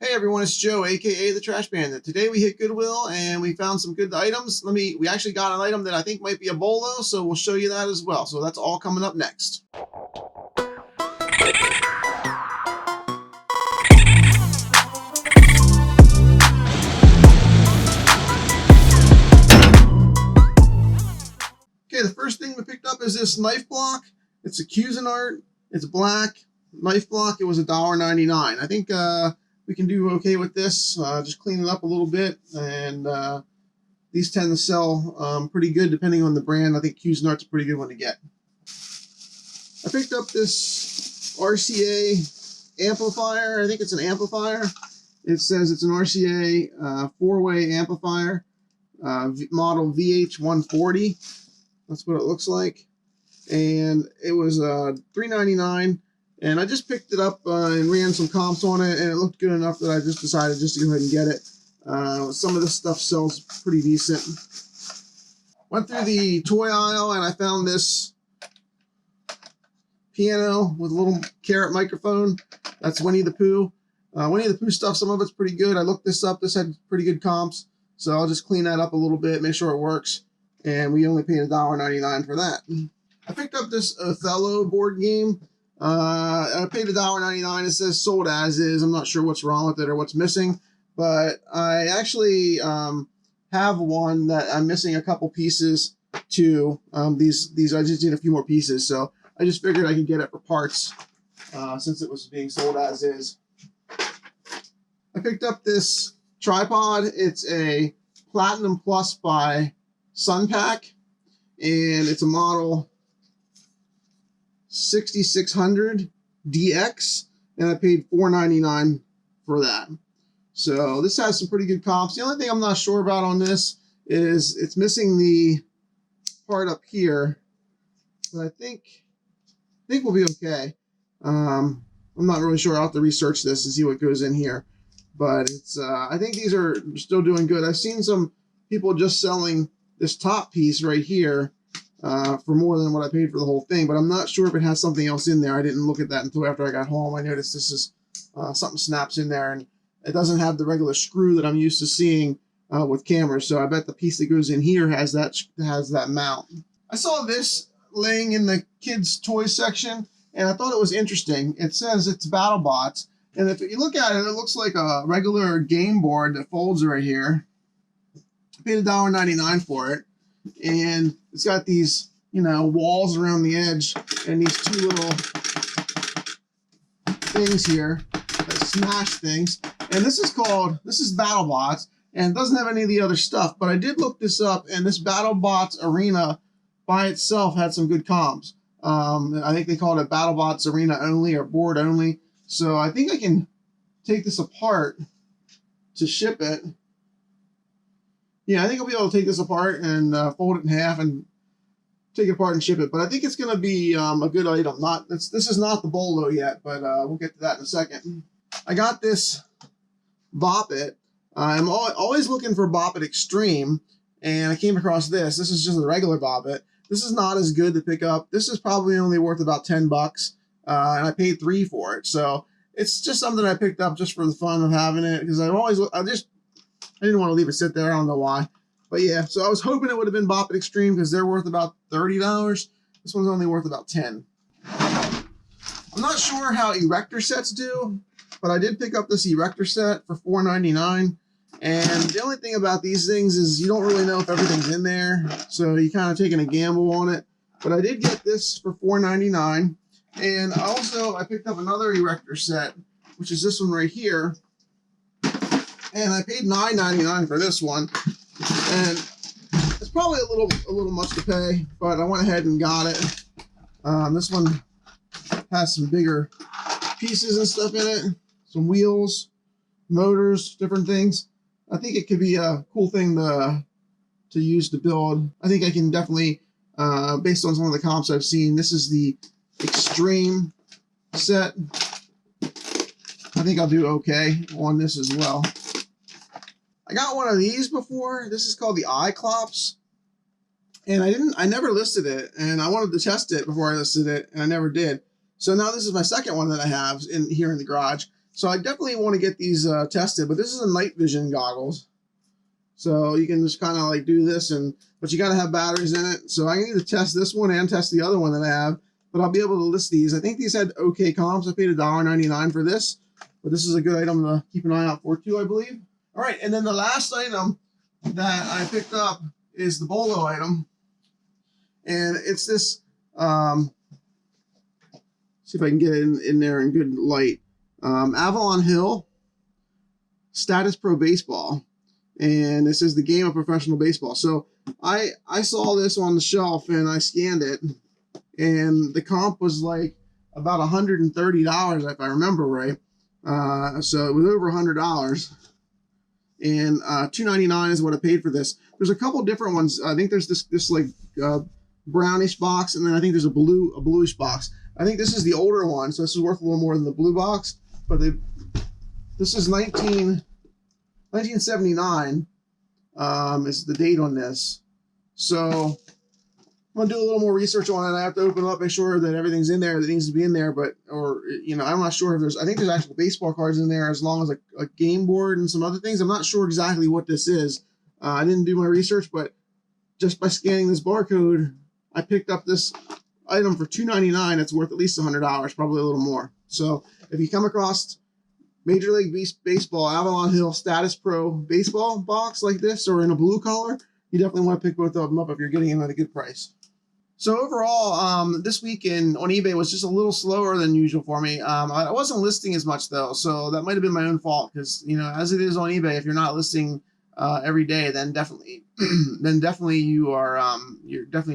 Hey everyone, it's Joe, aka the Trash Bandit. Today we hit Goodwill and we found some good items. We actually got an item that I think might be a BOLO, so we'll show you that as well. So that's all coming up next. Okay, the first thing we picked up is this knife block. It's a Cuisinart. It's black knife block. It was $1.99. I think we can do okay with this. Just clean it up a little bit, and these tend to sell pretty good depending on the brand. I think Cuisinart's a pretty good one to get. I picked up this RCA amplifier. I think it's an amplifier. It says it's an RCA 4-way amplifier, model VH140. That's what it looks like. And it was $3.99. And I just picked it up and ran some comps on it, and it looked good enough that I just decided just to go ahead and get it. Some of this stuff sells pretty decent. Went through the toy aisle, and I found this piano with a little carrot microphone. That's Winnie the Pooh. Winnie the Pooh stuff, some of it's pretty good. I looked this up. This had pretty good comps. So I'll just clean that up a little bit, make sure it works. And we only paid $1.99 for that. I picked up this Othello board game. I paid $1.99. It says sold as is. I'm not sure what's wrong with it or what's missing, but I actually have one that I'm missing a couple pieces to. These I just need a few more pieces, so I just figured I could get it for parts since it was being sold as is. I picked up this tripod. It's a Platinum Plus by Sunpack, and it's a model 6600 DX, and I paid $4.99 for that. So this has some pretty good comps. The only thing I'm not sure about on this is it's missing the part up here, but I think we'll be okay. I'm not really sure. I'll have to research this and see what goes in here, but it's I think these are still doing good. I've seen some people just selling this top piece right here for more than what I paid for the whole thing, but I'm not sure if it has something else in there. I didn't look at that until after I got home. I noticed this is something snaps in there, and it doesn't have the regular screw that I'm used to seeing with cameras. So I bet the piece that goes in here has that mount. I saw this laying in the kids' toy section, and I thought it was interesting. It says it's BattleBots, and if you look at it, it looks like a regular game board that folds right here. I paid $1.99 for it. And it's got these, walls around the edge, and these two little things here that smash things. And this is BattleBots, and it doesn't have any of the other stuff. But I did look this up, and this BattleBots Arena by itself had some good comps. I think they called it BattleBots Arena only or board only. So I think I can take this apart to ship it. Yeah, I think I'll be able to take this apart and fold it in half and take it apart and ship it. But I think it's going to be a good item. This is not the BOLO yet, but we'll get to that in a second. I got this Bop It. I'm always looking for Bop It Extreme, and I came across this. This is just a regular Bop It. This is not as good to pick up. This is probably only worth about $10, and I paid $3 for it. So it's just something I picked up just for the fun of having it, because I didn't want to leave it sit there. I don't know why. But yeah, so I was hoping it would have been Bop It Extreme because they're worth about $30. This one's only worth about $10. I'm not sure how erector sets do, but I did pick up this erector set for $4.99. And the only thing about these things is you don't really know if everything's in there. So you're kind of taking a gamble on it. But I did get this for $4.99. And I picked up another erector set, which is this one right here. And I paid $9.99 for this one, and it's probably a little much to pay, but I went ahead and got it. This one has some bigger pieces and stuff in it, some wheels, motors, different things. I think it could be a cool thing to use to build. I think I can definitely, based on some of the comps I've seen, this is the Extreme set. I think I'll do okay on this as well. I got one of these before. This is called the iClops, and I never listed it, and I wanted to test it before I listed it, and I never did. So now this is my second one that I have here in the garage, So I definitely want to get these tested, but this is a night vision goggles. So you can just kind of like do this, but you got to have batteries in it. So I need to test this one and test the other one that I have, but I'll be able to list these. I think these had okay comps. I paid $1.99 for this, but this is a good item to keep an eye out for too, I believe. All right, and then the last item that I picked up is the BOLO item, and it's this. See if I can get it in there in good light. Avalon Hill Status Pro Baseball. And this is the game of professional baseball. So I saw this on the shelf and I scanned it, and the comp was like about $130 if I remember right. So it was over $100, and $2.99 is what I paid for this. There's a couple different ones. I think there's this like brownish box, and then I think there's a bluish box. I think this is the older one, so this is worth a little more than the blue box. But this is 1979 is the date on this. So I'm gonna do a little more research on it. I have to open it up, make sure that everything's in there that needs to be in there. But, or, you know, I'm not sure if I think there's actual baseball cards in there, as long as a game board and some other things. I'm not sure exactly what this is. I didn't do my research, but just by scanning this barcode, I picked up this item for $2.99. It's worth at least $100, probably a little more. So if you come across Major League Baseball Avalon Hill Status Pro baseball box like this, or in a blue color, you definitely want to pick both of them up if you're getting them at a good price. So overall, this weekend on eBay was just a little slower than usual for me. I wasn't listing as much though, so that might have been my own fault, because, you know, as it is on eBay, if you're not listing every day, then definitely your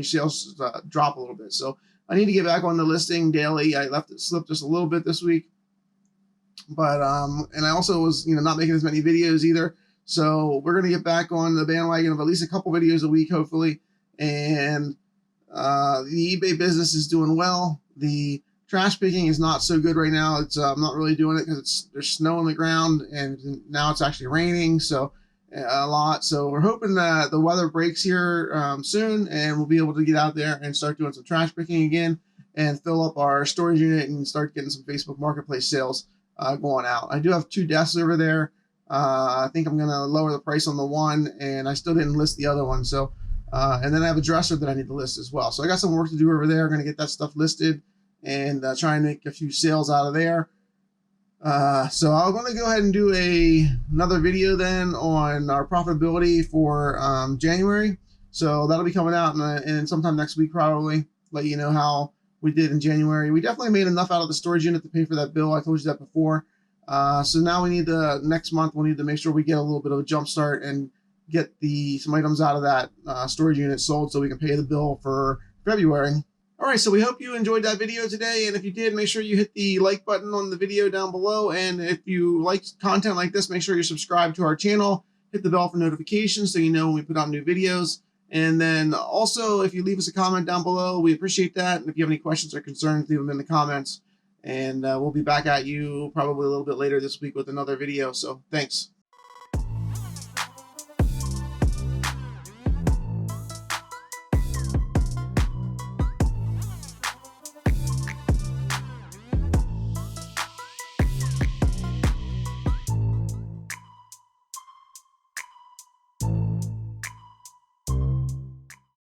sales drop a little bit. So I need to get back on the listing daily. I left it slip just a little bit this week. But and I also was, you know, not making as many videos either. So we're gonna get back on the bandwagon of at least a couple videos a week, hopefully. And the eBay business is doing well. The trash picking is not so good right now. It's I'm not really doing it because there's snow on the ground, and now it's actually raining, so a lot. So we're hoping that the weather breaks here soon, and we'll be able to get out there and start doing some trash picking again, and fill up our storage unit and start getting some Facebook Marketplace sales going out. I do have 2 desks over there. I think I'm going to lower the price on the one, and I still didn't list the other one. So, and then I have a dresser that I need to list as well. So I got some work to do over there. I'm going to get that stuff listed and try and make a few sales out of there. So I'm going to go ahead and do another video then on our profitability for January. So that'll be coming out in sometime next week, probably. Let you know how we did in January. We definitely made enough out of the storage unit to pay for that bill. I told you that before. So now we need next month, we'll need to make sure we get a little bit of a jump start and get some items out of that storage unit sold so we can pay the bill for February. All right, so we hope you enjoyed that video today. And if you did, make sure you hit the like button on the video down below. And if you like content like this, make sure you subscribe to our channel. Hit the bell for notifications so you know when we put out new videos. And then also, if you leave us a comment down below, we appreciate that. And if you have any questions or concerns, leave them in the comments. And we'll be back at you probably a little bit later this week with another video. So thanks.